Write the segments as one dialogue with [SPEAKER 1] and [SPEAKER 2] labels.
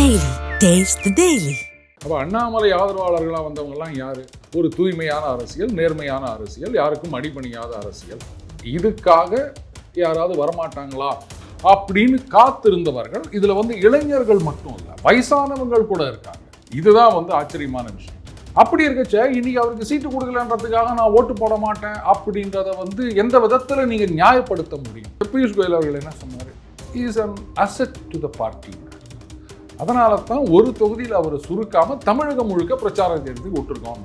[SPEAKER 1] Daily. Taste the Daily.
[SPEAKER 2] அப்போ அண்ணாமலை ஆதரவாளர்களாக வந்தவங்கலாம் யார்? ஒரு தூய்மையான அரசியல், நேர்மையான அரசியல், யாருக்கும் அடிபணியாத அரசியல். இதுக்காக யாராவது வரமாட்டாங்களா அப்படின்னு காத்திருந்தவர்கள். இதில் இளைஞர்கள் மட்டும் இல்லை, வயசானவங்கள் கூட இருக்காங்க. இதுதான் ஆச்சரியமான விஷயம். அப்படி இருக்கச்ச இன்னைக்கு அவருக்கு சீட்டு கொடுக்கலன்றதுக்காக நான் ஓட்டு போட மாட்டேன் அப்படின்றத எந்த விதத்தில் நீங்கள் நியாயப்படுத்த முடியும்? பியூஷ் கோயல் அவர்கள் என்ன சொன்னார்? Is an asset to the party. அதனால தான் ஒரு தொகுதியில் அவரை சுருக்காம தமிழகம் முழுக்க பிரச்சாரத்தை எடுத்து விட்டுருக்கோம்.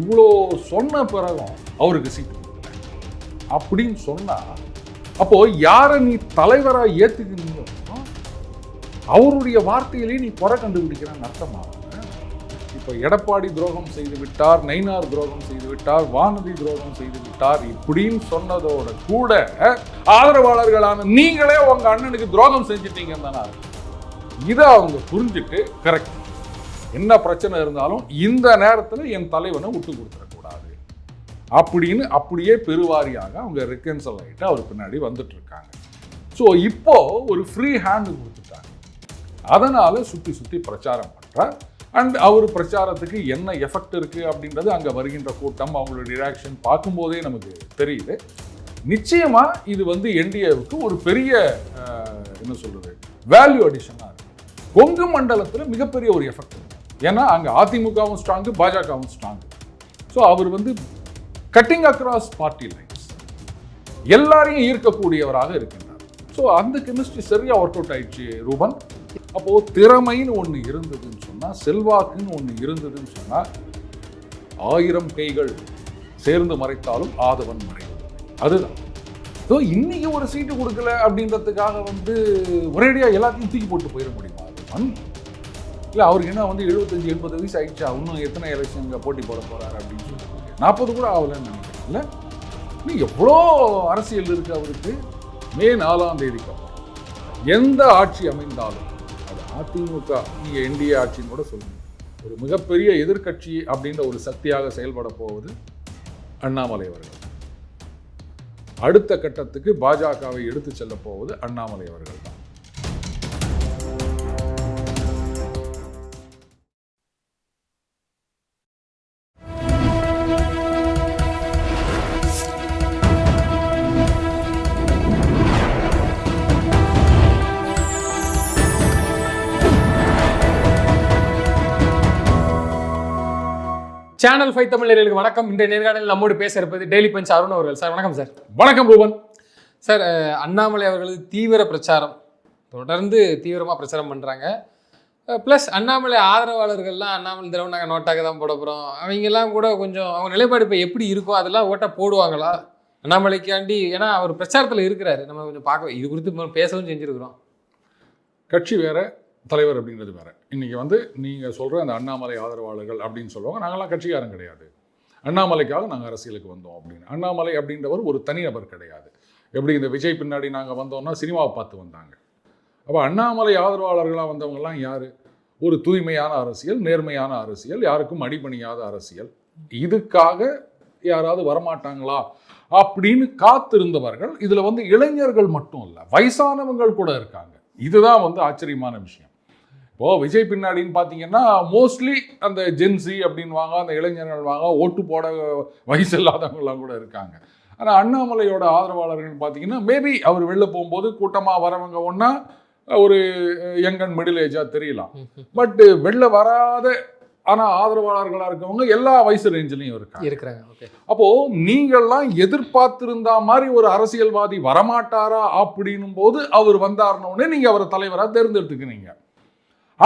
[SPEAKER 2] இவ்வளோ சொன்ன பிறகும் அவருக்கு சீட்டு கொடுக்கல அப்படின்னு சொன்னா, அப்போ யாரை நீ தலைவராக ஏத்துக்கிறீங்களோ அவருடைய வார்த்தையிலேயே நீ குறை கண்டுபிடிக்கிறான்னு அர்த்தமாகும். இப்போ எடப்பாடி துரோகம் செய்து விட்டார், நயினார் துரோகம் செய்து விட்டார், வானதி துரோகம் செய்து விட்டார் இப்படின்னு சொன்னதோட கூட ஆதரவாளர்களான நீங்களே உங்க அண்ணனுக்கு துரோகம் செஞ்சிட்டீங்கன்னு தானே. இதை அவங்க புரிஞ்சுட்டு கரெக்ட், என்ன பிரச்சனை இருந்தாலும் இந்த நேரத்தில் என் தலைவனை விட்டு கொடுத்துடக்கூடாது அப்படின்னு அப்படியே பெருவாரியாக அவங்க ரெக்கன்சல் ஆகிட்டு அவர் பின்னாடி வந்துட்டு இருக்காங்க. ஸோ இப்போ ஒரு ஃப்ரீ ஹேண்டு கொடுத்துட்டாங்க. அதனால சுற்றி சுற்றி பிரச்சாரம் பண்றார். அண்ட் அவர் பிரச்சாரத்துக்கு என்ன எஃபெக்ட் இருக்குது அப்படின்றது அங்கே வருகின்ற கூட்டம், அவங்களுடைய ரியாக்ஷன் பார்க்கும்போதே நமக்கு தெரியுது. நிச்சயமாக இது என்டிஏவுக்கு ஒரு பெரிய என்ன சொல்கிறது வேல்யூ அடிஷனாக இருக்குது. கொங்கு மண்டலத்தில் மிகப்பெரிய ஒரு எஃபெக்ட் இருக்குது. ஏன்னா அங்கே அதிமுகவும் ஸ்ட்ராங்கு, பாஜகவும் ஸ்ட்ராங்கு. ஸோ அவர் கட்டிங் அக்ராஸ் பார்ட்டி லைன்ஸ் எல்லாரையும் ஈர்க்கக்கூடியவராக இருக்கின்றார். ஸோ அந்த கெமிஸ்ட்ரி சரியாக ஒர்க் அவுட் ஆயிடுச்சு ரூபன். அப்போது திறமைன்னு ஒன்று இருந்ததுன்னு சொன்னால், செல்வாக்குன்னு ஒன்று இருந்ததுன்னு சொன்னால், 1000 கைகள் சேர்ந்து மறைத்தாலும் ஆதவன் மறைவு. அதுதான். ஸோ இன்னைக்கு ஒரு சீட்டு கொடுக்கல அப்படின்றதுக்காக ஒரேடியாக எல்லாத்தையும் தூக்கி போட்டு போயிட முடியுமா ஆதவன்? இல்லை அவருக்கு என்ன 75-80 வயசு ஆயிடுச்சா, இன்னும் எத்தனை எலெக்ஷன் போட்டி போட போகிறாரு அப்படின்னு சொல்லி 40 கூட ஆகலன்னு நினைக்கிறேன். இல்லை இன்னும் எவ்வளோ அரசியல் இருக்குது அவருக்கு. மே 4ஆம் தேதிக்கு அப்புறம் எந்த ஆட்சி அமைந்தாலும் அது அதிமுக, நீங்கள் என்டிஏ ஆட்சின்னு கூட சொல்லுங்க, ஒரு மிகப்பெரிய எதிர்க்கட்சி அப்படின்ற ஒரு சக்தியாக செயல்பட போவது அண்ணாமலை அவர்கள். அடுத்த கட்டத்துக்கு பாஜகவை எடுத்து செல்ல போவது அண்ணாமலை அவர்கள் தான்.
[SPEAKER 3] சேனல் 5 தமிழ் நேயர்களுக்கு வணக்கம். இன்றைய நேர்காணலில் நம்மோடு பேச இருப்பது டெய்லி பஞ்ச் அருண் அவர்கள். சார் வணக்கம். சார்
[SPEAKER 2] வணக்கம் ரூபன்.
[SPEAKER 3] சார், அண்ணாமலை அவர்களது தீவிர பிரச்சாரம், தொடர்ந்து தீவிரமாக பிரச்சாரம் பண்ணுறாங்க. ப்ளஸ் அண்ணாமலை ஆதரவாளர்கள்லாம் அண்ணாமலை தடவை நாங்கள் நோட்டாக தான் போட போகிறோம், அவங்கெல்லாம் கூட கொஞ்சம் அவங்க நிலைப்பாடு இப்போ எப்படி இருக்கும், அதெல்லாம் ஓட்டாக போடுவாங்களா அண்ணாமலைக்காண்டி? ஏன்னா அவர் பிரச்சாரத்தில் இருக்கிறாரு, நம்ம கொஞ்சம் பார்க்க இது குறித்து பேசவும் செஞ்சுருக்கிறோம்.
[SPEAKER 2] கட்சி வேற, தலைவர் அப்படின்றது வேற. இன்னைக்கு நீங்கள் சொல்கிற அந்த அண்ணாமலை ஆதரவாளர்கள் அப்படின்னு சொல்லுவாங்க, நாங்களாம் கட்சிக்காரன் கிடையாது, அண்ணாமலைக்காக நாங்கள் அரசியலுக்கு வந்தோம் அப்படின்னு. அண்ணாமலை அப்படின்றவர் ஒரு தனிநபர் கிடையாது. எப்படி இந்த விஜய் பின்னாடி நாங்கள் வந்தோம்னா சினிமாவை பார்த்து வந்தாங்க. அப்போ அண்ணாமலை ஆதரவாளர்களாக வந்தவங்கலாம் யார்? ஒரு தூய்மையான அரசியல், நேர்மையான அரசியல், யாருக்கும் அடிபணியாத அரசியல். இதுக்காக யாராவது வரமாட்டாங்களா அப்படின்னு காத்திருந்தவர்கள். இதில் இளைஞர்கள் மட்டும் இல்லை, வயசானவங்கள் கூட இருக்காங்க. இதுதான் ஆச்சரியமான விஷயம். இப்போது விஜய் பின்னாடின்னு பார்த்தீங்கன்னா மோஸ்ட்லி அந்த ஜென்சி அப்படின்வாங்க, அந்த இளைஞர்கள் வாங்க, ஓட்டு போட வயசு இல்லாதவங்களாம் கூட இருக்காங்க. ஆனால் அண்ணாமலையோட ஆதரவாளர்கள் பார்த்தீங்கன்னா மேபி அவர் வெளில போகும்போது கூட்டமாக வரவங்க ஒன்றா ஒரு யங் அண்ட் மிடில் ஏஜாக தெரியலாம். பட் வெளில வராத ஆனால் ஆதரவாளர்களாக இருக்கவங்க எல்லா வயசு ரேஞ்சிலையும் இருக்கிறாங்க. அப்போது நீங்கள்லாம் எதிர்பார்த்திருந்தா மாதிரி ஒரு அரசியல்வாதி வரமாட்டாரா அப்படின்னும் போது அவர் வந்தாருன்னொடனே நீங்கள் அவரை தலைவராக தேர்ந்தெடுத்துக்கிறீங்க.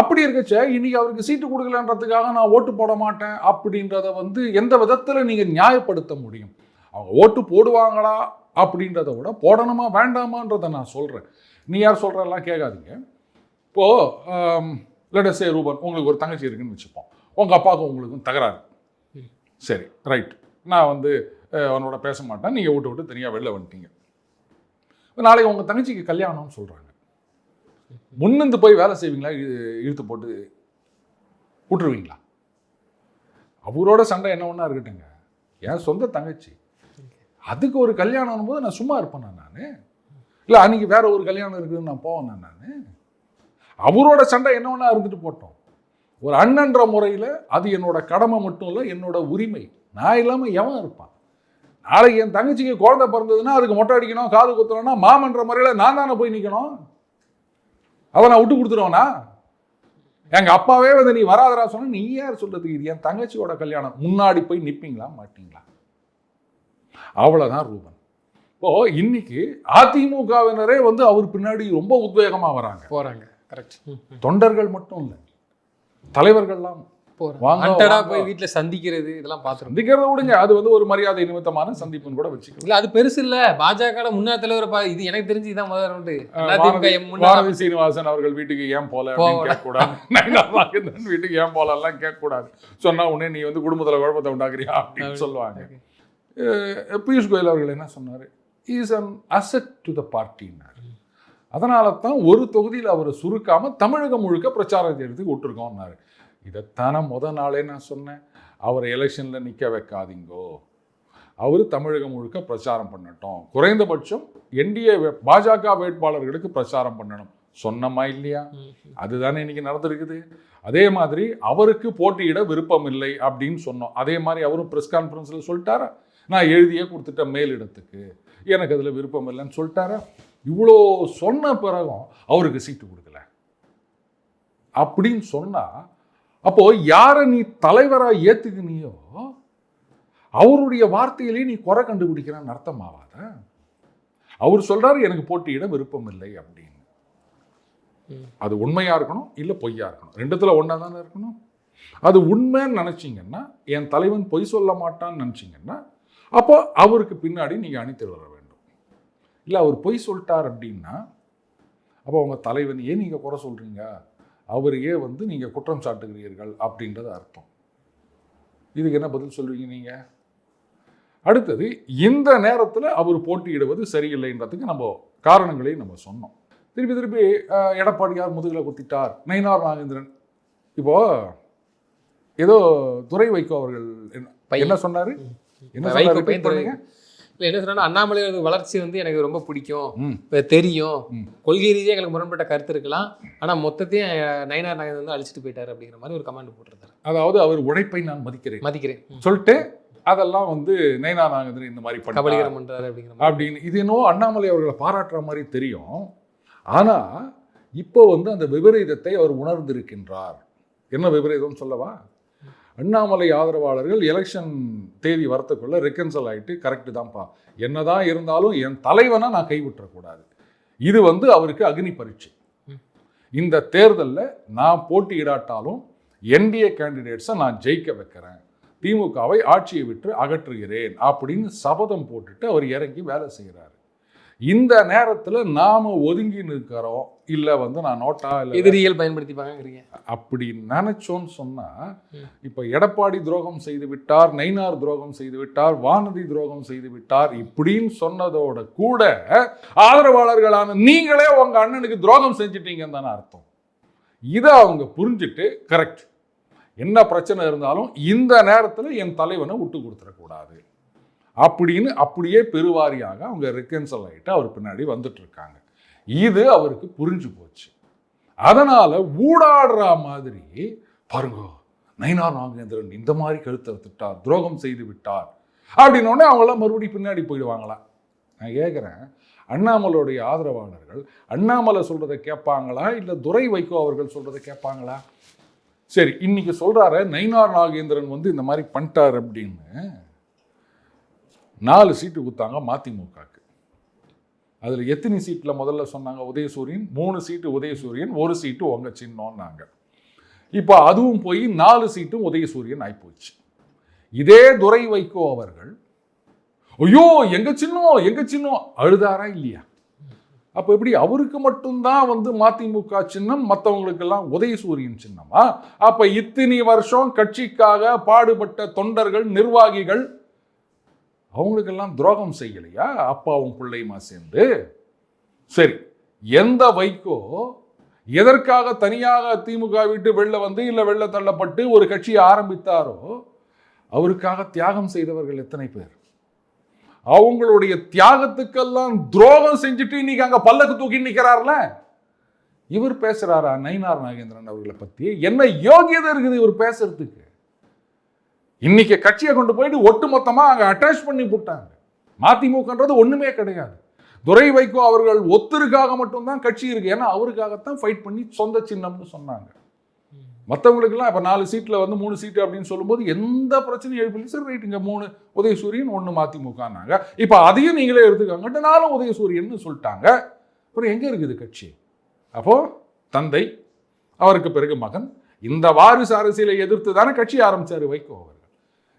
[SPEAKER 2] அப்படி இருக்கச்ச இன்னைக்கு அவருக்கு சீட்டு கொடுக்கலன்றதுக்காக நான் ஓட்டு போட மாட்டேன் அப்படின்றத எந்த விதத்தில் நீங்கள் நியாயப்படுத்த முடியும்? அவங்க ஓட்டு போடுவாங்களா அப்படின்றத விட போடணுமா வேண்டாமான்றதை நான் சொல்கிறேன். நீ யார் சொல்கிறெல்லாம் கேட்காதீங்க. இப்போது லெட் அஸ் சே ரூபன், உங்களுக்கு ஒரு தங்கச்சி இருக்குன்னு வச்சுப்போம். உங்கள் அப்பாவுக்கும் உங்களுக்கும் தகராறு. சரி, ரைட், நான் அவனோட பேச மாட்டேன், நீங்கள் விட்டு தனியாக வெளில வந்துட்டீங்க. நாளைக்கு உங்கள் தங்கச்சிக்கு கல்யாணம்னு சொல்கிறாங்க. முன்னிருந்து போய் வேலை செய்வீங்களா, இழுத்து போட்டு விட்டுருவீங்களா? அவரோட சண்டை என்ன ஒன்றா இருக்கட்டுங்க, என் சொந்த தங்கச்சி, அதுக்கு ஒரு கல்யாணம் போது நான் சும்மா இருப்பேனா? நான் இல்லை அன்னைக்கு வேற ஒரு கல்யாணம் இருக்குதுன்னு நான் போவேன் நான். அவரோட சண்டை என்ன வேணா இருந்துட்டு போட்டோம். ஒரு அண்ணன்ற முறையில் அது என்னோட கடமை மட்டும் இல்லை, என்னோட உரிமை. நான் இல்லாமல் எவன் இருப்பான்? நாளைக்கு என் தங்கச்சிக்கு குழந்தை பிறந்ததுன்னா அதுக்கு மொட்டை அடிக்கணும், காது குத்தணும்னா மாமன்ற முறையில் நான் தானே போய் நிற்கணும். அதை நான் விட்டு கொடுத்துருவேனா? எங்கள் அப்பாவே வந்து நீ வராதரா சொன்ன, நீ யார் சொல்றதுக்கு? இது என் தங்கச்சியோட கல்யாணம். முன்னாடி போய் நிற்பீங்களா மாட்டீங்களா? அவ்வளோதான் ரூபன். இப்போ இன்னைக்கு அதிமுகவினரே வந்து அவர் பின்னாடி ரொம்ப உத்வேகமாக வராங்க.
[SPEAKER 3] கரெக்ட்.
[SPEAKER 2] தொண்டர்கள் மட்டும் இல்லை, தலைவர்கள்லாம்
[SPEAKER 3] போய் வீட்டுல சந்திக்கிறது, இதெல்லாம் பார்த்து
[SPEAKER 2] சந்திக்கிறத விடுங்க, அது வந்து ஒரு மரியாதை நிமித்தமான சந்திப்புன்னு கூட வச்சுக்கலாம்.
[SPEAKER 3] இல்ல அது பெருசு இல்ல. பாஜக முன்னாள் தலைவர் இது எனக்கு தெரிஞ்சு இதான் முதல் ரவுண்டு.
[SPEAKER 2] வானதி சீனிவாசன் அவர்கள் வீட்டுக்கு ஏன் போல கேட்கக்கூடாது, வீட்டுக்கு ஏன் போல எல்லாம் கேட்கக்கூடாது. சொன்னா உடனே நீ வந்து குடும்பத்துல குழப்பத்தை உண்டாக்குறியா அப்படின்னு சொல்லுவாங்க. பியூஷ் கோயல் அவர்கள் என்ன சொன்னாரு? Is an asset to the பார்ட்டின்னார். அதனால தான் ஒரு தொகுதியில் அவரை சுருக்காம தமிழகம் முழுக்க பிரச்சாரம் செய்யறதுக்கு விட்டுருக்கோம்னாரு. இதைத்தானே முதல் நாளே நான் சொன்னேன், அவரை எலெக்ஷனில் நிற்க வைக்காதீங்கோ, அவர் தமிழகம் முழுக்க பிரச்சாரம் பண்ணட்டும், குறைந்தபட்சம் என்டிஏ பாஜக வேட்பாளர்களுக்கு பிரச்சாரம் பண்ணணும் சொன்னமா இல்லையா? அதுதானே இன்னைக்கு நடந்திருக்குது. அதே மாதிரி அவருக்கு போட்டியிட விருப்பம் இல்லை அப்படின்னு சொன்னோம். அதே மாதிரி அவரும் ப்ரெஸ் கான்ஃபரன்ஸில் சொல்லிட்டாரா, நான் எழுதியே கொடுத்துட்ட மேலிடத்துக்கு, எனக்கு அதில் விருப்பம் இல்லைன்னு சொல்லிட்டாரா? இவ்வளோ சொன்ன பிறகும் அவருக்கு சீட்டு கொடுக்கல அப்படின்னு சொன்னா, அப்போ யாரை நீ தலைவராக ஏத்துக்கினியோ அவருடைய வார்த்தையிலேயே நீ குறை கண்டுபிடிக்கிறான்னு அர்த்தமாவாத? அவர் சொல்றாரு எனக்கு போட்டியிட விருப்பம் இல்லை அப்படின்னு. அது உண்மையா இருக்கணும், இல்லை பொய்யா இருக்கணும், ரெண்டுத்துல ஒன்னா தானே இருக்கணும். அது உண்மைன்னு நினைச்சிங்கன்னா, என் தலைவன் பொய் சொல்ல மாட்டான்னு நினைச்சிங்கன்னா, அப்போ அவருக்கு பின்னாடி நீங்க அணித்து வர வேண்டும். இல்லை அவர் பொய் சொல்லிட்டார் அப்படின்னா, அப்போ உங்க தலைவன் ஏன் நீங்க குறை சொல்றீங்க, அவரையே வந்து நீங்க குற்றம் சாட்டுகிறீர்கள் அப்படின்றது அர்த்தம். இதுக்கு என்ன பதில் சொல்வீங்க நீங்க? அடுத்தது, இந்த நேரத்தில் அவர் போட்டியிடுவது சரியில்லைன்றதுக்கு நம்ம காரணங்களையும் நம்ம சொன்னோம். திருப்பி எடப்பாடியார் முதுகில் குத்திட்டார், நயினார் நாகேந்திரன். இப்போ ஏதோ துரை வைகோ அவர்கள் என்ன சொன்னாரு?
[SPEAKER 3] என்ன சொன்னா, அண்ணாமலையோட வளர்ச்சி வந்து எனக்கு ரொம்ப பிடிக்கும், தெரியும், கொள்கை ரீதியாக எங்களுக்கு முரண்பட்ட கருத்து இருக்கலாம், ஆனா மொத்தத்தையும் நயினார் நாகேந்திரன் வந்து அழிச்சிட்டு போயிட்டாரு அப்படிங்கிற மாதிரி ஒரு கமெண்ட் போட்டிருந்தாரு.
[SPEAKER 2] அதாவது அவர் உழைப்பை நான் மதிக்கிறேன் சொல்லிட்டு அதெல்லாம் வந்து நயினார் நாகேந்திரன் இந்த மாதிரி
[SPEAKER 3] கபலீகரம் பண்றாரு
[SPEAKER 2] அப்படின்னு இது என்னவோ அண்ணாமலை அவர்களை பாராட்டுற மாதிரி தெரியும். ஆனா இப்போ வந்து அந்த விபரீதத்தை அவர் உணர்ந்திருக்கின்றார். என்ன விபரீதம் சொல்லவா? அண்ணாமலை ஆதரவாளர்கள் எலெக்ஷன் தேதி வரத்துக்குள்ள ரெக்கன்சல் ஆகிட்டு, கரெக்டு தான்ப்பா, என்னதான் இருந்தாலும் என் தலைவனை நான் கைவிட்டக்கூடாது, இது வந்து அவருக்கு அக்னி பரீட்சை. இந்த தேர்தலில் நான் போட்டியிடாட்டாலும் என்டிஏ கேண்டிடேட்ஸை நான் ஜெயிக்க வைக்கிறேன், திமுகவை ஆட்சியை விட்டு அகற்றுகிறேன் அப்படின்னு சபதம் போட்டுட்டு அவர் இறங்கி வேலை செய்கிறாரு. இந்த நேரத்தில் நாம ஒதுங்கி நிற்கிறோம், இல்லை வந்து நான் நோட்டா இல்லை
[SPEAKER 3] எதிரிகள் பயன்படுத்திப்பாங்க
[SPEAKER 2] அப்படி நினைச்சோன்னு சொன்னா, இப்போ எடப்பாடி துரோகம் செய்து விட்டார், நயினார் துரோகம் செய்து விட்டார், வானதி துரோகம் செய்து விட்டார் இப்படின்னு சொன்னதோட கூட ஆதரவாளர்களான நீங்களே உங்க அண்ணனுக்கு துரோகம் செஞ்சிட்டீங்கன்னு தானே அர்த்தம். இதை அவங்க புரிஞ்சுட்டு, கரெக்ட், என்ன பிரச்சனை இருந்தாலும் இந்த நேரத்தில் என் தலைவனை விட்டு கொடுத்துடக்கூடாது அப்படின்னு அப்படியே பெருவாரியாக அவங்க ரெக்கன்சல் ஆகிட்டு அவர் பின்னாடி வந்துட்டு இருக்காங்க. இது அவருக்கு புரிஞ்சு போச்சு. அதனால ஊடாடுற மாதிரி பாருங்க, நயினார் நாகேந்திரன் இந்த மாதிரி கழுத்தை திட்டார், துரோகம் செய்து விட்டார் அப்படின்னோடனே அவங்களாம் மறுபடியும் பின்னாடி போயிடுவாங்களா? நான் கேட்குறேன், அண்ணாமலையுடைய ஆதரவாளர்கள் அண்ணாமலை சொல்றதை கேட்பாங்களா, இல்லை துரை வைகோ அவர்கள் சொல்றதை கேட்பாங்களா? சரி, இன்னைக்கு சொல்றாரு நயினார் நாகேந்திரன் வந்து இந்த மாதிரி பண்ணிட்டார் அப்படின்னு. 4 சீட்டு கொடுத்தாங்க மதிமுகவுக்கு. அதில் எத்தனை சீட்டில் முதல்ல சொன்னாங்க? உதயசூரியன் 3 சீட்டு, உதயசூரியன் 1 சீட்டு உங்க சின்னோன்னாங்க. இப்போ அதுவும் போய் 4 சீட்டும் உதயசூரியன் ஆயிப்போச்சு. இதே துரை வைகோ அவர்கள் ஐயோ எங்க சின்னம் அழுதாரா இல்லையா? அப்போ எப்படி அவருக்கு மட்டும்தான் வந்து மதிமுக சின்னம், மற்றவங்களுக்கெல்லாம் உதயசூரியன் சின்னமா? அப்போ இத்தனை வருஷம் கட்சிக்காக பாடுபட்ட தொண்டர்கள், நிர்வாகிகள் அவங்களுக்கெல்லாம் துரோகம் செய்யலையா அப்பாவும் பிள்ளையுமா சேர்ந்து? சரி, எந்த வைகோ எதற்காக தனியாக திமுக விட்டு வெளில வந்து இல்லை வெளில தள்ளப்பட்டு ஒரு கட்சியை ஆரம்பித்தாரோ அவருக்காக தியாகம் செய்தவர்கள் எத்தனை பேர்? அவங்களுடைய தியாகத்துக்கெல்லாம் துரோகம் செஞ்சுட்டு இன்னைக்கு அங்க பல்லக்கு தூக்கி நிக்கிறார்ல, இவர் பேசுறாரா நயினார் நாகேந்திரன் அவர்களை பத்தி? என்ன யோகியதை இருக்குது இவர் பேசுறதுக்கு? இன்னைக்கு கட்சியை கொண்டு போயிட்டு ஒட்டுமொத்தமா அங்க அட்டாச் பண்ணி போட்டாங்க. மதிமுகன்றது ஒண்ணுமே கிடையாது. துரை வைகோ அவர்கள் ஒத்தருக்காக மட்டும்தான் கட்சி இருக்கு. ஏன்னா அவருக்காகத்தான் ஃபைட் பண்ணி சொந்த சின்னம்னு சொன்னாங்க. மற்றவங்களுக்குலாம் இப்போ 4 சீட்டில் வந்து 3 சீட்டு அப்படின்னு சொல்லும்போது எந்த பிரச்சனையும் எழுப்பி, சரி ரைட், இங்கே 3 உதயசூரியன் 1 மதிமுகனாங்க. இப்போ அதையும் நீங்களே எடுத்துக்காங்க, 4 உதயசூரியன் சொல்லிட்டாங்க. அப்புறம் எங்கே இருக்குது கட்சி? அப்போ தந்தை, அவருக்கு பிறகு மகன், இந்த வாரிசு அரசியலை எதிர்த்து தானே கட்சி ஆரம்பிச்சாரு வைகோ அவர்கள்.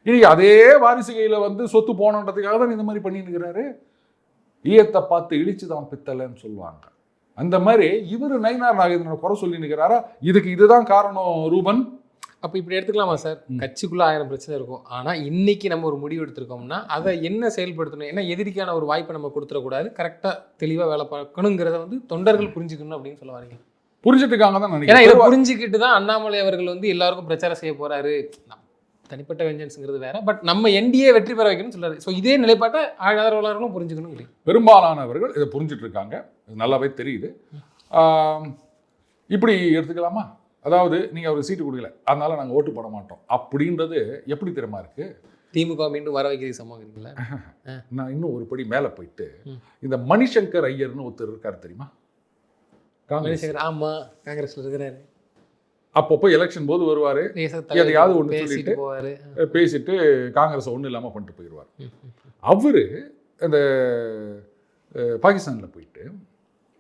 [SPEAKER 2] இன்னைக்கு அதே வாரிசு கையில் வந்து சொத்து போனன்றதுக்காக தான் இந்த மாதிரி பண்ணிட்டு இருக்கிறாரு. ஈயத்தை பார்த்து இழிச்சுதான் பித்தலைன்னு சொல்லுவாங்க. அந்த மாதிரி இவர் நயினார் நாகேந்திரனை குறை சொல்லி நிற்கிறாரா? இதுக்கு இதுதான் காரணம் ரூபன்.
[SPEAKER 3] அப்போ இப்படி எடுத்துக்கலாமா சார்? கட்சிக்குள்ள 1000 பிரச்சனை இருக்கும். ஆனால் இன்னைக்கு நம்ம ஒரு முடிவு எடுத்திருக்கோம்னா அதை என்ன செயல்படுத்தணும்? ஏன்னா எதிரிக்கான ஒரு வாய்ப்பை நம்ம கொடுத்துடக்கூடாது, கரெக்டாக தெளிவாக வேலை பார்க்கணுங்கிறத வந்து தொண்டர்கள் புரிஞ்சுக்கணும் அப்படின்னு சொல்ல வரீங்க.
[SPEAKER 2] புரிஞ்சுட்டு இருக்காங்க தான் நினைக்கிறேன்.
[SPEAKER 3] ஏன்னா இதை புரிஞ்சுக்கிட்டு தான் அண்ணாமலை அவர்கள் வந்து எல்லாருக்கும் பிரச்சாரம் செய்ய போறாரு. தனிப்பட்ட வெஞ்சன்ஸுங்கிறது வேற, பட் நம்ம என்டிஏ வெற்றி பெற வைக்கணும்னு சொல்றாரு. ஸோ இதே நிலைப்பாட்டை ஆதரவாளர்களும் புரிஞ்சுக்கணும் இல்லை?
[SPEAKER 2] பெரும்பாலானவர்கள் இதை புரிஞ்சுட்டு இருக்காங்க, நல்லாவே தெரியுது. இப்படி எடுத்துக்கலாமா? அதாவது நீங்கள் அவருக்கு சீட்டு கொடுக்கல, அதனால நாங்கள் ஓட்டு போட மாட்டோம் அப்படின்றது எப்படி தெரியுமா இருக்கு?
[SPEAKER 3] திமுக மீண்டும் வர வைக்கிறது சமூகங்கள.
[SPEAKER 2] நான் இன்னும் ஒரு படி மேலே போயிட்டு, இந்த மணிசங்கர் ஐயர்னு ஒருத்தர் இருக்காரு தெரியுமா?
[SPEAKER 3] காங்கிரஸ். ஆமா, காங்கிரஸ்ல இருக்கிறாரு.
[SPEAKER 2] அப்பப்போ எலெக்ஷன் போது வருவார், எதையாவது ஒன்று சொல்லிட்டு பேசிட்டு காங்கிரஸ் ஒன்றும் இல்லாமல் பண்ணிட்டு போயிடுவார். அவர் அந்த பாகிஸ்தானில் போயிட்டு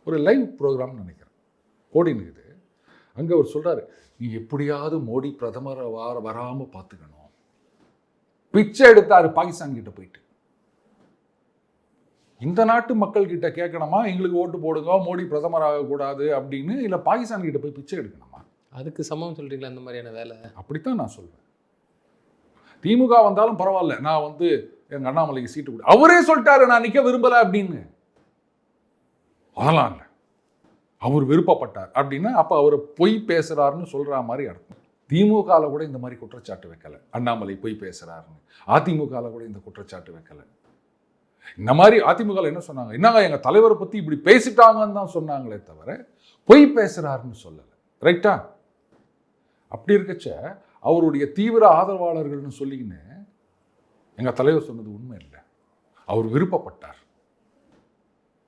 [SPEAKER 2] ஒரு லைவ் ப்ரோக்ராம் நினைக்கிறேன் ஓடினுக்குது. அங்கே அவர் சொல்கிறாரு, நீ எப்படியாவது மோடி பிரதமரை வராமல் பார்த்துக்கணும். பிச்சை எடுத்தார் பாகிஸ்தான் கிட்ட போயிட்டு. இந்த நாட்டு மக்கள் கிட்ட கேட்கணுமா எங்களுக்கு ஓட்டு போடுங்க மோடி பிரதமர் ஆகக்கூடாது அப்படின்னு, இல்லை பாகிஸ்தான் கிட்ட போய் பிச்சை எடுக்கணுமா?
[SPEAKER 3] அதுக்கு சமம் சொல்றீங்களா அந்த மாதிரியான வேலை? அப்படித்தான்
[SPEAKER 2] நான் சொல்வேன். திமுக வந்தாலும் பரவாயில்ல, நான் வந்து எங்க அண்ணாமலைக்கு சீட்டு கொடு, அவரே சொல்லிட்டாரு நான் நிக்க விரும்பல அப்படின்னு. அதெல்லாம் இல்லை, அவர் விருப்பப்பட்டார் அப்படின்னா அப்ப அவர் பொய் பேசுறாருன்னு சொல்ற மாதிரி அர்த்தம். திமுகவில் கூட இந்த மாதிரி குற்றச்சாட்டு வைக்கல, அண்ணாமலை பொய் பேசுறாருன்னு. அதிமுகவில் கூட இந்த குற்றச்சாட்டு வைக்கல. இந்த மாதிரி அதிமுக என்ன சொன்னாங்க, என்னங்க எங்க தலைவரை பத்தி இப்படி பேசிட்டாங்கன்னு தான் சொன்னாங்களே தவிர பொய் பேசுறாருன்னு சொல்லல. ரைட்டா? அப்படி இருக்கச்ச அவருடைய தீவிர ஆதரவாளர்கள்னு சொல்லிக்கின்னு எங்கள் தலைவர் சொன்னது உண்மை இல்லை, அவர் விருப்பப்பட்டார்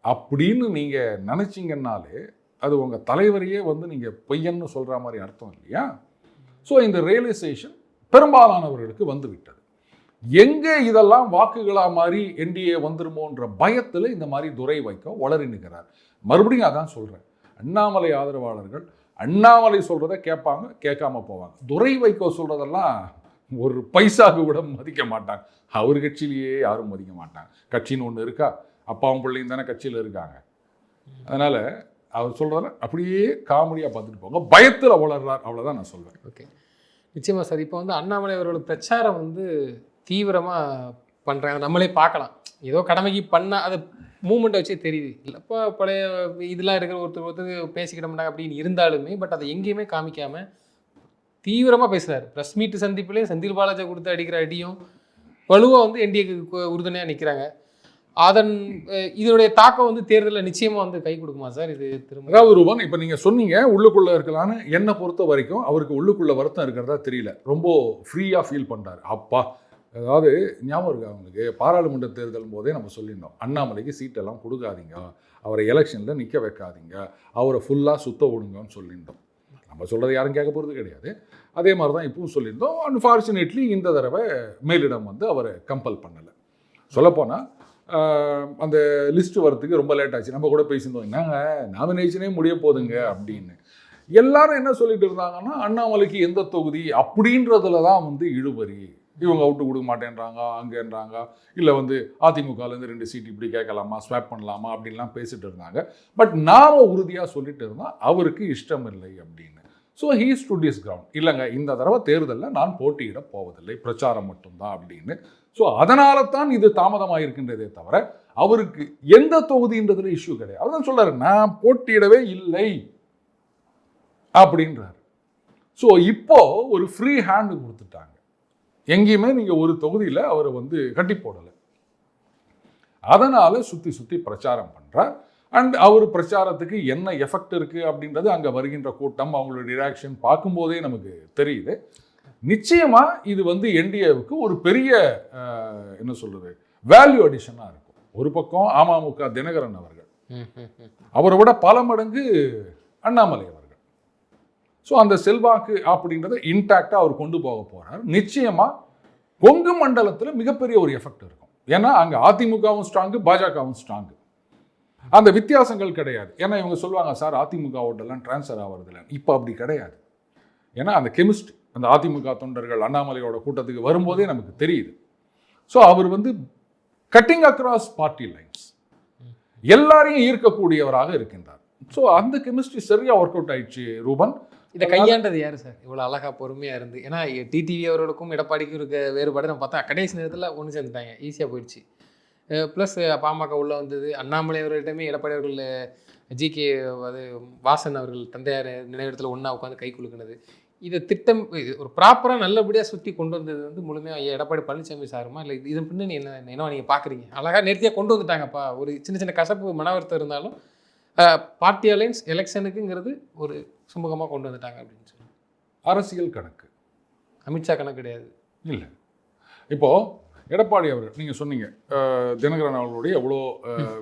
[SPEAKER 2] அப்படின்னு நீங்கள் நினச்சிங்கன்னாலே அது உங்கள் தலைவரையே வந்து நீங்கள் பொய்யன்னு சொல்கிற மாதிரி அர்த்தம் இல்லையா? ஸோ இந்த ரியலைசேஷன் பெரும்பாலானவர்களுக்கு வந்து விட்டது. எங்கே இதெல்லாம் வாக்குகளாக மாதிரி என்டிஏ வந்துருமோன்ற பயத்தில் இந்த மாதிரி துரை வைகோ வளரி நிற்கிறார். மறுபடியும் அதான் சொல்கிறேன், அண்ணாமலை ஆதரவாளர்கள் அண்ணாமலை சொல்கிறத கேட்பாங்க, கேட்காம போவாங்க. துரை வைகோ சொல்கிறதெல்லாம் ஒரு பைசாவுக்கு கூட மதிக்க மாட்டாங்க. அவர் கட்சியிலேயே யாரும் மதிக்க மாட்டாங்க. கட்சின்னு ஒன்று இருக்கா, அப்பாவும் பிள்ளையும் தானே கட்சியில் இருக்காங்க. அதனால் அவர் சொல்கிறதெல்லாம் அப்படியே காமெடியாக பார்த்துட்டு போங்க, பயத்தில் வளர்றார், அவ்வளோதான் நான் சொல்வேன்.
[SPEAKER 3] ஓகே, நிச்சயமாக சார். இப்போ வந்து அண்ணாமலை அவரோட பிரச்சாரம் வந்து தீவிரமாக பண்ணுறாங்க, நம்மளே பார்க்கலாம். ஏதோ கடமைக்கு பண்ணால் அது மூமெண்ட்டை வச்சே தெரியுது. இல்லைப்பா பழைய இதெல்லாம் இருக்கிற ஒருத்தர் பேசிக்கிட மாட்டாங்க அப்படின்னு இருந்தாலுமே, பட் அதை எங்கேயுமே காமிக்காமல் தீவிரமாக பேசுகிறார். ப்ரெஸ் மீட்டு சந்திப்புலேயே செந்தில் பாலாஜி கொடுத்து அடிக்கிற அடியும் வலுவாக வந்து என்டிஏக்கு உறுதுணையாக நிற்கிறாங்க. அதன் இதனுடைய தாக்கம் வந்து தேர்தலில் நிச்சயமாக வந்து கை கொடுக்குமா சார் இது திரும்ப?
[SPEAKER 2] அதாவது ரூபன், இப்போ நீங்கள் சொன்னீங்க உள்ளுக்குள்ளே இருக்கலான்னு. என்னை பொறுத்த வரைக்கும் அவருக்கு உள்ளுக்குள்ளே வருத்தம் இருக்கிறதா தெரியல, ரொம்ப ஃப்ரீயாக ஃபீல் பண்ணுறாரு. அப்பா, அதாவது ஞாபகம் இருக்கு அவங்களுக்கு, பாராளுமன்ற தேர்தலும் போதே நம்ம சொல்லியிருந்தோம், அண்ணாமலைக்கு சீட்டெல்லாம் கொடுக்காதீங்க, அவரை எலெக்ஷனில் நிற்க வைக்காதீங்க, அவரை ஃபுல்லாக சுத்த விடுங்கன்னு சொல்லியிருந்தோம். நம்ம சொல்கிறது யாரும் கேட்க போகிறது கிடையாது. அதே மாதிரி தான் இப்பவும் சொல்லியிருந்தோம். அன்ஃபார்ச்சுனேட்லி இந்த தடவை மேலிடம் வந்து அவரை கம்பல் பண்ணலை. சொல்லப்போனால் அந்த லிஸ்ட்டு வரத்துக்கு ரொம்ப லேட் ஆச்சு. நம்ம கூட பேசியிருந்தோம், என்னங்க நாமினேஷனே முடிய போதுங்க அப்படின்னு. எல்லாரும் என்ன சொல்லிட்டு இருந்தாங்கன்னா, அண்ணாமலைக்கு எந்த தொகுதி அப்படின்றதுல தான் வந்து இழுபறி, இவங்க அவுட்டு கொடுக்க மாட்டேன்றாங்க அங்கேன்றாங்க, இல்லை வந்து அதிமுகலேருந்து 2 சீட் இப்படி கேட்கலாமா, ஸ்வாப் பண்ணலாமா அப்படின்லாம் பேசிட்டு இருந்தாங்க. பட் நாம் உறுதியாக சொல்லிட்டு இருந்தோம் அவருக்கு இஷ்டம் இல்லை அப்படின்னு. So he stood is ground, இல்லைங்க இந்த தடவை தேர்தலில் நான் போட்டியிட போவதில்லை, பிரச்சாரம் மட்டும்தான் அப்படின்னு. ஸோ அதனால தான் இது தாமதமாக இருக்கின்றதே தவிர அவருக்கு எந்த தொகுதின்றதுல இஷ்யூ கிடையாது. அவர் தான் சொல்றாரு, நான் போட்டியிடவே இல்லை அப்படின்றார். ஸோ இப்போ ஒரு ஃப்ரீ ஹேண்டு கொடுத்துட்டாங்க. எங்கேயுமே நீங்கள் ஒரு தொகுதியில் அவரை வந்து கட்டி போடலை. அதனால சுற்றி சுற்றி பிரச்சாரம் பண்ணுறார். அண்ட் அவர் பிரச்சாரத்துக்கு என்ன எஃபெக்ட் இருக்குது அப்படின்றது அங்கே வருகின்ற கூட்டம், அவங்களோட ரியாக்ஷன் பார்க்கும்போதே நமக்கு தெரியுது. நிச்சயமாக இது வந்து என்டிஏவுக்கு ஒரு பெரிய என்ன சொல்கிறது வேல்யூ அடிஷனாக இருக்கும். ஒரு பக்கம் அமமுக தினகரன் அவர்கள், அவரை விட பல மடங்கு அண்ணாமலை அவர்கள். ஸோ அந்த செல்வாக்கு அப்படின்றத இன்டாக்டாக அவர் கொண்டு போக போகிறார். நிச்சயமாக கொங்கு மண்டலத்தில் மிகப்பெரிய ஒரு எஃபெக்ட் இருக்கும். ஏன்னா அங்கே அதிமுகவும் ஸ்ட்ராங்கு, பாஜகவும் ஸ்ட்ராங்கு. அந்த வித்தியாசங்கள் கிடையாது. ஏன்னா இவங்க சொல்லுவாங்க, சார் அதிமுக ஓட்டெல்லாம் டிரான்ஸ்ஃபர் ஆகிறது இல்லை. இப்போ அப்படி கிடையாது. ஏன்னா அந்த கெமிஸ்ட்ரி அந்த அதிமுக தொண்டர்கள் அண்ணாமலையோட கூட்டத்துக்கு வரும்போதே நமக்கு தெரியுது. ஸோ அவர் வந்து கட்டிங் அக்ராஸ் பார்ட்டி லைன்ஸ் எல்லாரையும் ஈர்க்கக்கூடியவராக இருக்கின்றார். ஸோ அந்த கெமிஸ்ட்ரி சரியாக ஒர்க் அவுட் ஆயிடுச்சு. ரூபன்,
[SPEAKER 3] இதை கையாண்டது யாரு சார் இவ்வளோ அழகா பொறுமையாக இருந்து? ஏன்னா டிடிவி அவர்களுக்கும் எடப்பாடிக்கும் இருக்க வேறுபாடு நம்ம பார்த்தா கடைசி நேரத்தில் ஒன்று சேர்ந்துட்டாங்க, ஈஸியாக போயிடுச்சு. ப்ளஸ் பாமக உள்ளே வந்தது. அண்ணாமலை அவர்களிடமே எடப்பாடி அவர்கள் ஜிகே அது வாசன் அவர்கள் தந்தையார் நினைவிடத்தில் ஒன்றா உட்காந்து கை குலுக்கினது. இதை திட்டம் ஒரு ப்ராப்பராக நல்லபடியாக சுற்றி கொண்டு வந்தது வந்து முழுமையாக எடப்பாடி பழனிசாமி சாருமா இல்லை இதன் பின்னணி என்ன நீங்கள் பார்க்குறீங்க? அழகாக நேர்த்தியாக கொண்டு வந்துட்டாங்கப்பா. ஒரு சின்ன சின்ன கசப்பு மனவருத்தம் இருந்தாலும் பார்ட்டி அலைன்ஸ் எலெக்ஷனுக்குங்கிறது ஒரு சுமூகமாக கொண்டு வந்துட்டாங்க அப்படின்னு சொல்லி.
[SPEAKER 2] அரசியல் கணக்கு,
[SPEAKER 3] அமித்ஷா கணக்கு கிடையாது.
[SPEAKER 2] இல்லை, இப்போது எடப்பாடி அவர்கள் நீங்கள் சொன்னீங்க தினகரன் அவர்களுடைய எவ்வளோ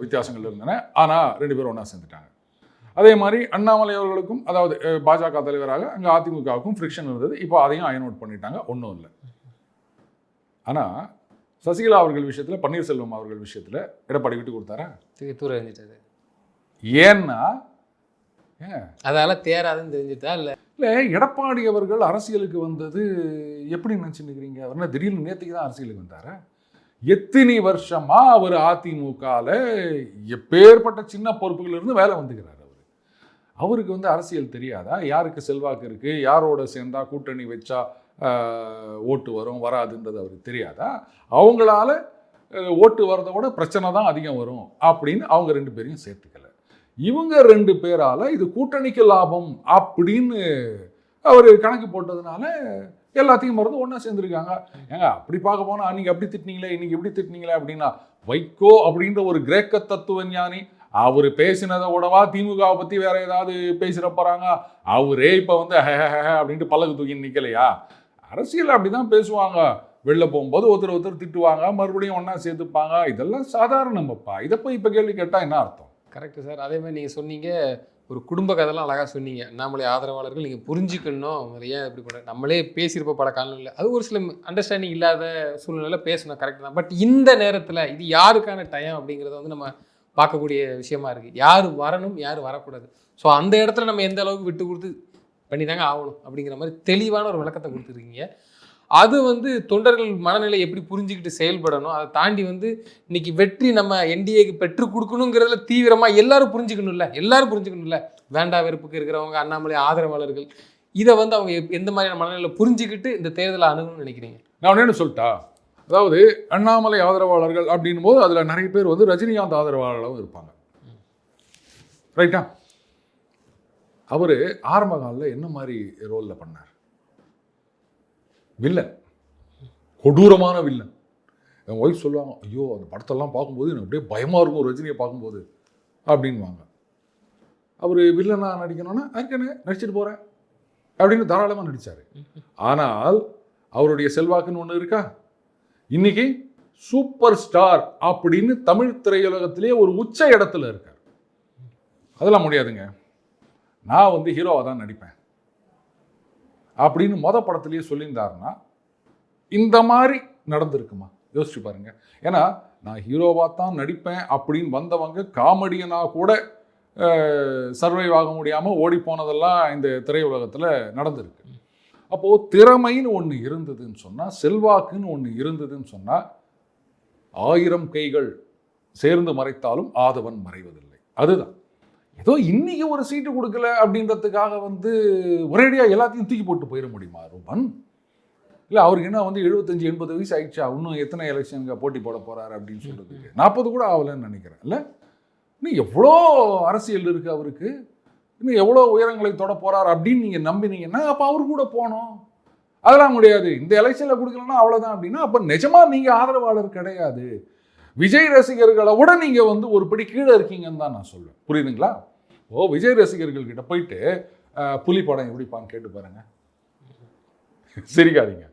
[SPEAKER 2] வித்தியாசங்கள் இருந்தன, ஆனால் 2 பேரும் ஒன்றா சேர்ந்துட்டாங்க. அதே மாதிரி அண்ணாமலை அவர்களுக்கும், அதாவது பாஜக தலைவராக அங்கே அதிமுகவுக்கும் ஃப்ரிக்ஷன் இருந்தது. இப்போ அதையும் அயன் அவுட் பண்ணிட்டாங்க, ஒன்றும் இல்லை. ஆனால் சசிகலா அவர்கள் விஷயத்தில், பன்னீர்செல்வம் அவர்கள் விஷயத்தில் எடப்பாடி விட்டு கொடுத்தாரா?
[SPEAKER 3] தூர எறிஞ்சிட்டது.
[SPEAKER 2] ஏன்னா
[SPEAKER 3] அதால தேராதுன்னு தெரிஞ்சுட்டா? இல்லை
[SPEAKER 2] இல்லை, எடப்பாடி அவர்கள் அரசியலுக்கு வந்தது எப்படி நினச்சிருக்கிறீங்க? அவர் திடீர்னு நேற்றுக்கு தான் அரசியலுக்கு வந்தாரா? எத்தனை வருஷமா அவர் அதிமுகவில் எப்பேற்பட்ட சின்ன பொறுப்புகள் இருந்து வேலை வந்துக்கிறார். அவருக்கு வந்து அரசியல் தெரியாதா? யாருக்கு செல்வாக்கு இருக்குது, யாரோட சேர்ந்தா கூட்டணி வச்சா ஓட்டு வரும் வராதுன்றது அவருக்கு தெரியாதா? அவங்களால ஓட்டு வரதை விட பிரச்சனை தான் அதிகம் வரும் அப்படின்னு அவங்க 2 பேரையும் சேர்த்துக்கல. இவங்க 2 பேரால் இது கூட்டணிக்கு லாபம் அப்படின்னு அவர் கணக்கு போட்டதுனால எல்லாத்தையும் மறந்து ஒன்றா சேர்ந்துருக்காங்க. ஏங்க அப்படி பார்க்க போனால் அன்றைக்கி அப்படி திட்டினீங்களே, இன்றைக்கி எப்படி திட்டினீங்களே அப்படின்னா, வைகோ அப்படின்ற ஒரு கிரேக்க தத்துவ ஞானி அவர் பேசினதை விடவா திமுகவை பற்றி வேற ஏதாவது பேசிட போகிறாங்க? அவரே இப்போ வந்து அப்படின்ட்டு பல்லக்கு தூக்கி நிற்கலையா? அரசியல் அப்படி தான் பேசுவாங்க. வெளில போகும்போது ஒருத்தர் திட்டுவாங்க, மறுபடியும் ஒன்றா சேர்த்துப்பாங்க. இதெல்லாம் சாதாரணமாப்பா. இதை போய் இப்போ கேள்வி கேட்டால் என்ன அர்த்தம்?
[SPEAKER 3] Correct sir. அதே மாதிரி நீங்கள் சொன்னீங்க, ஒரு குடும்ப கதைலாம் அழகாக சொன்னீங்க. அண்ணாமலை ஆதரவாளர்கள் நீங்கள் புரிஞ்சுக்கணும், ஏன் இப்படி பண்ண, நம்மளே பேசியிருப்ப பல காலங்களில் அது ஒரு சில அண்டர்ஸ்டாண்டிங் இல்லாத சூழ்நிலையில் பேசணும், கரெக்டு தான். பட் இந்த நேரத்தில் இது யாருக்கான டைம் அப்படிங்கிறத வந்து நம்ம பார்க்கக்கூடிய விஷயமா இருக்குது. யார் வரணும், யார் வரக்கூடாது. ஸோ அந்த இடத்துல நம்ம எந்த அளவுக்கு விட்டு கொடுத்து பண்ணி தாங்க ஆகணும் அப்படிங்கிற மாதிரி தெளிவான ஒரு விளக்கத்தை கொடுத்துருக்கீங்க. அது வந்து தொண்டர்கள் மனநிலை எப்படி புரிஞ்சுக்கிட்டு செயல்படணும், அதை தாண்டி வந்து இன்னைக்கு வெற்றி நம்ம என்டிஏக்கு பெற்று கொடுக்கணுங்கிறதுல தீவிரமாக எல்லாரும் புரிஞ்சுக்கணும்ல. வேண்டா வெறுப்புக்கு இருக்கிறவங்க, அண்ணாமலை ஆதரவாளர்கள், இதை வந்து அவங்க எந்த மாதிரியான மனநிலையில் புரிஞ்சுக்கிட்டு இந்த தேர்தலை அணுகணும்னு நினைக்கிறீங்க?
[SPEAKER 2] நான் என்ன சொல்லிட்டா, அதாவது அண்ணாமலை ஆதரவாளர்கள் அப்படின்னும் போது அதில் நிறைய பேர் வந்து ரஜினிகாந்த் ஆதரவாளர்களும் இருப்பாங்க, ரைட்டா? அவர் ஆரம்ப காலில் என்ன மாதிரி ரோலில் பண்ணார்? வில்லன், கொடூரமான வில்லன். என் ஒய்ஃப் சொல்லுவாங்க, ஐயோ அந்த படத்தெல்லாம் பார்க்கும்போது எனக்கு அப்படியே பயமாக இருக்கும் ரஜினியை பார்க்கும்போது அப்படின்வாங்க. அவர் வில்லனாக நடிக்கணும்னா அதுக்கான நடிச்சிட்டு போகிறேன் அப்படின்னு தாராளமாக நடித்தார். ஆனால் அவருடைய செல்வாக்குன்னு ஒன்று இருக்கா? இன்னைக்கு சூப்பர் ஸ்டார் அப்படின்னு தமிழ் திரையுலகத்திலேயே ஒரு உச்ச இடத்துல இருக்கார். அதெல்லாம் முடியாதுங்க, நான் வந்து ஹீரோவாக தான் நடிப்பேன் அப்படின்னு படத்திலேயே சொல்லியிருந்தாருன்னா இந்த மாதிரி நடந்திருக்குமா? யோசிச்சு பாருங்க. ஏன்னா நான் ஹீரோவாக தான் நடிப்பேன் அப்படின்னு வந்தவங்க காமெடியனாக கூட சர்வைவ் ஆக முடியாமல் ஓடி போனதெல்லாம் இந்த திரையுலகத்தில் நடந்திருக்கு. அப்போது திறமைன்னு ஒன்று இருந்ததுன்னு சொன்னால், செல்வாக்குன்னு ஒன்று இருந்ததுன்னு சொன்னால், 1000 கைகள் சேர்ந்து மறைத்தாலும் ஆதவன் மறைவதில்லை. அதுதான். ஏதோ இன்னைக்கு ஒரு சீட்டு கொடுக்கல அப்படின்றதுக்காக வந்து ஒரேடியாக எல்லாத்தையும் தூக்கி போட்டு போயிட முடியுமா ரூபன்? இல்லை, அவருக்கு என்ன வந்து 75-80 வயசு ஆயிடுச்சா, இன்னும் எத்தனை எலெக்ஷனுக்கு போட்டி போட போகிறாரு அப்படின்னு சொல்கிறதுக்கு 40 கூட ஆகலைன்னு நினைக்கிறேன். இல்லை, இன்னும் எவ்வளோ அரசியல் இருக்குது அவருக்கு, இன்னும் எவ்வளோ உயரங்களை தொட போகிறார் அப்படின்னு நீங்கள் நம்பினீங்கன்னா அப்போ அவரு கூட போகணும். அதெல்லாம் முடியாது, இந்த எலெக்ஷனில் கொடுக்கலன்னா அவ்வளோதான் அப்படின்னா அப்போ நிஜமாக நீங்கள் ஆதரவாளர் கிடையாது. விஜய் ரசிகர்களை விட நீங்க வந்து ஒரு படி கீழே இருக்கீங்கன்னு தான் நான் சொல்லுவேன். புரியுதுங்களா? விஜய் ரசிகர்கள் கிட்ட போயிட்டு புலி படம் எப்படிப்பான்னு கேட்டு பாருங்க. சிரிக்காதீங்க.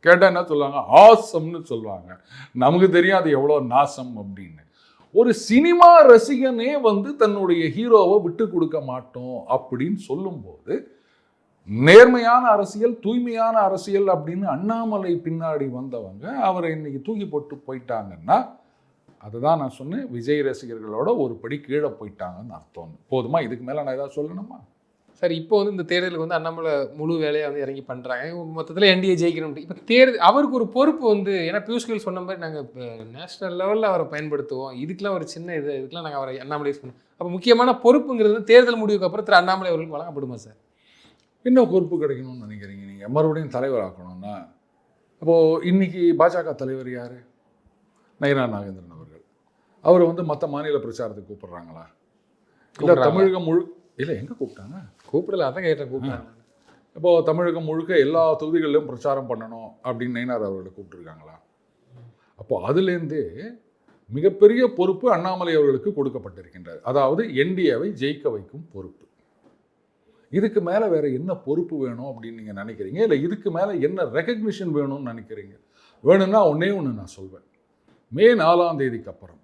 [SPEAKER 2] கேட்டா என்ன சொல்லுவாங்க? ஆசம்னு சொல்லுவாங்க. நமக்கு தெரியும் அது எவ்வளோ நாசம் அப்படின்னு. ஒரு சினிமா ரசிகனே வந்து தன்னுடைய ஹீரோவை விட்டு கொடுக்க மாட்டோம் அப்படின்னு சொல்லும்போது, நேர்மையான அரசியல், தூய்மையான அரசியல் அப்படின்னு அண்ணாமலை பின்னாடி வந்தவங்க அவரை இன்னைக்கு தூக்கி போட்டு போயிட்டாங்கன்னா, அதுதான் நான் சொன்னேன், விஜய் ரசிகர்களோட ஒரு படி கீழே போயிட்டாங்கன்னு அர்த்தம். போதுமா? இதுக்கு மேலே நான் ஏதாவது சொல்லணுமா?
[SPEAKER 3] சார், இப்போ வந்து இந்த தேர்தலுக்கு வந்து அண்ணாமலை முழு வேலையை வந்து இறங்கி பண்ணுறாங்க. மொத்தத்தில் என்டிஏ ஜெயிக்கணும். இப்போ தேர்தல் அவருக்கு ஒரு பொறுப்பு வந்து, ஏன்னா பியூஷ் கோயல் சொன்ன மாதிரி நாங்கள் இப்போ நேஷனல் லெவலில் அவரை பயன்படுத்துவோம், இதுக்கெலாம் ஒரு சின்ன இதுக்கெலாம் நாங்கள் அவரை அண்ணாமலை யூஸ் பண்ணுவோம். அப்போ முக்கியமான பொறுப்புங்கிறது தேர்தல் முடிவுக்கு அப்புறம் திரு அண்ணாமலை அவர்களுக்கு வழங்கப்படுமா சார்?
[SPEAKER 2] என்ன பொறுப்பு கிடைக்கணும்னு நினைக்கிறீங்க நீங்கள்? மறுபடியும் தலைவர் ஆக்கணும்னா அப்போது இன்னைக்கு பாஜக தலைவர் யார்? நயினா நாகேந்திரன் அவர்கள். அவர் வந்து மற்ற மாநில பிரச்சாரத்துக்கு கூப்பிடுறாங்களா? இல்லை தமிழகம் இல்லை, எங்கே கூப்பிட்டாங்க?
[SPEAKER 3] கூப்பிடல, அதான் கேட்டேன். கூப்பிட்டாங்க.
[SPEAKER 2] இப்போது தமிழகம் முழுக்க எல்லா தொகுதிகளிலும் பிரச்சாரம் பண்ணணும் அப்படின்னு நயினார் அவர்களை கூப்பிட்டுருக்காங்களா? அப்போ அதுலேருந்தே மிகப்பெரிய பொறுப்பு அண்ணாமலை அவர்களுக்கு கொடுக்கப்பட்டிருக்கின்றது. அதாவது என்டிஏவை ஜெயிக்க வைக்கும் பொறுப்பு. இதுக்கு மேலே வேற என்ன பொறுப்பு வேணும் அப்படின்னு நீங்கள் நினைக்கிறீங்க? இல்லை இதுக்கு மேலே என்ன ரெகக்னிஷன் வேணும்னு நினைக்கிறீங்க? வேணும்னா ஒன்றே ஒன்று நான் சொல்வேன். மே 4ஆம் தேதிக்கு அப்புறம்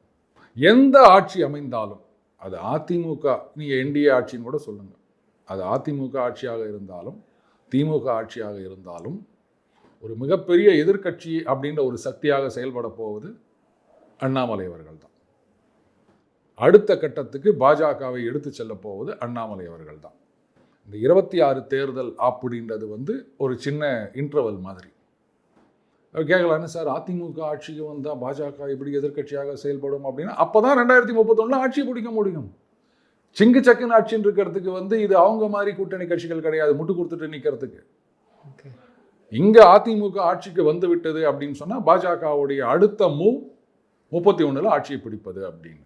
[SPEAKER 2] எந்த ஆட்சி அமைந்தாலும், அது அதிமுக, நீங்கள் என்டிஏ ஆட்சின்னு கூட சொல்லுங்கள், அது அதிமுக ஆட்சியாக இருந்தாலும் திமுக ஆட்சியாக இருந்தாலும், ஒரு மிகப்பெரிய எதிர்க்கட்சி அப்படின்ற ஒரு சக்தியாக செயல்பட போவது அண்ணாமலை அவர்கள் தான். அடுத்த கட்டத்துக்கு பாஜகவை எடுத்து செல்ல போவது அண்ணாமலை அவர்கள் தான். இந்த 26 தேர்தல் அப்படின்றது வந்து ஒரு சின்ன இன்டர்வல் மாதிரி. கேட்கலான்னு, சார் அதிமுக ஆட்சிக்கு வந்தால் பாஜக இப்படி எதிர்க்கட்சியாக செயல்படும் அப்படின்னா, அப்போ தான் 2031 ஆட்சியை பிடிக்க முடியும். சிங்கு சக்குன்னு ஆட்சின்னு இருக்கிறதுக்கு வந்து இது அவங்க மாதிரி கூட்டணி கட்சிகள் கிடையாது, முட்டு கொடுத்துட்டு நிற்கிறதுக்கு. இங்கே அதிமுக ஆட்சிக்கு வந்து விட்டது அப்படின்னு சொன்னால் பாஜகவுடைய அடுத்த மூவ் 31 ஆட்சியை பிடிப்பது அப்படின்னு.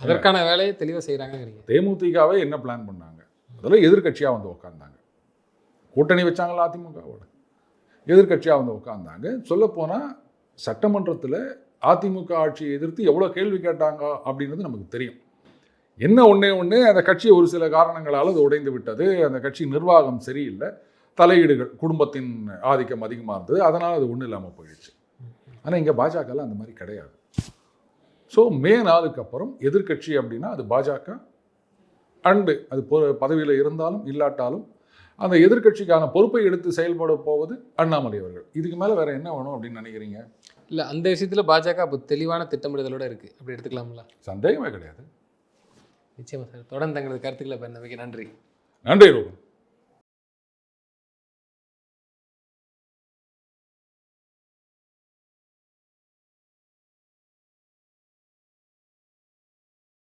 [SPEAKER 3] அதற்கான வேலையை தெளிவாக செய்கிறாங்க.
[SPEAKER 2] தேமுதிகவே என்ன பிளான் பண்ணாங்க? அதில் எதிர்கட்சியாக வந்து உட்காந்தாங்க. கூட்டணி வச்சாங்களா அதிமுகவோட? எதிர்கட்சியாக வந்து உட்காந்தாங்க. சொல்லப்போனால் சட்டமன்றத்தில் அதிமுக ஆட்சியை எதிர்த்து எவ்வளோ கேள்வி கேட்டாங்க அப்படின்றது நமக்கு தெரியும். என்ன ஒன்று அந்த கட்சி ஒரு சில காரணங்களால் அது உடைந்து விட்டது. அந்த கட்சி நிர்வாகம் சரியில்லை, தலையீடுகள், குடும்பத்தின் ஆதிக்கம் அதிகமாக இருந்தது, அதனால் அது ஒன்றும் இல்லாமல் போயிடுச்சு. ஆனால் இங்கே பாஜகவில் அந்த மாதிரி கிடையாது. ஸோ மே 4க்கு அப்புறம் எதிர்கட்சி அப்படின்னா அது பாஜக அண்டு அது பதவியில் இருந்தாலும் இல்லாட்டாலும் அந்த எதிர்கட்சிக்கான பொறுப்பை எடுத்து செயல்பட போவது அண்ணாமலை அவர்கள். இதுக்கு மேலே வேற என்ன வேணும் அப்படின்னு நினைக்கிறீங்க?
[SPEAKER 3] இல்லை, அந்த விஷயத்தில் பாஜக இப்போ தெளிவான திட்டமிடுதலோடு இருக்குது, அப்படி எடுத்துக்கலாம்ல?
[SPEAKER 2] சந்தேகமே கிடையாது.
[SPEAKER 3] நிச்சயமா சார். தொடர்ந்து தங்களது கருத்துக்களை பண்ண நன்றி.
[SPEAKER 2] நன்றி ரூபன்.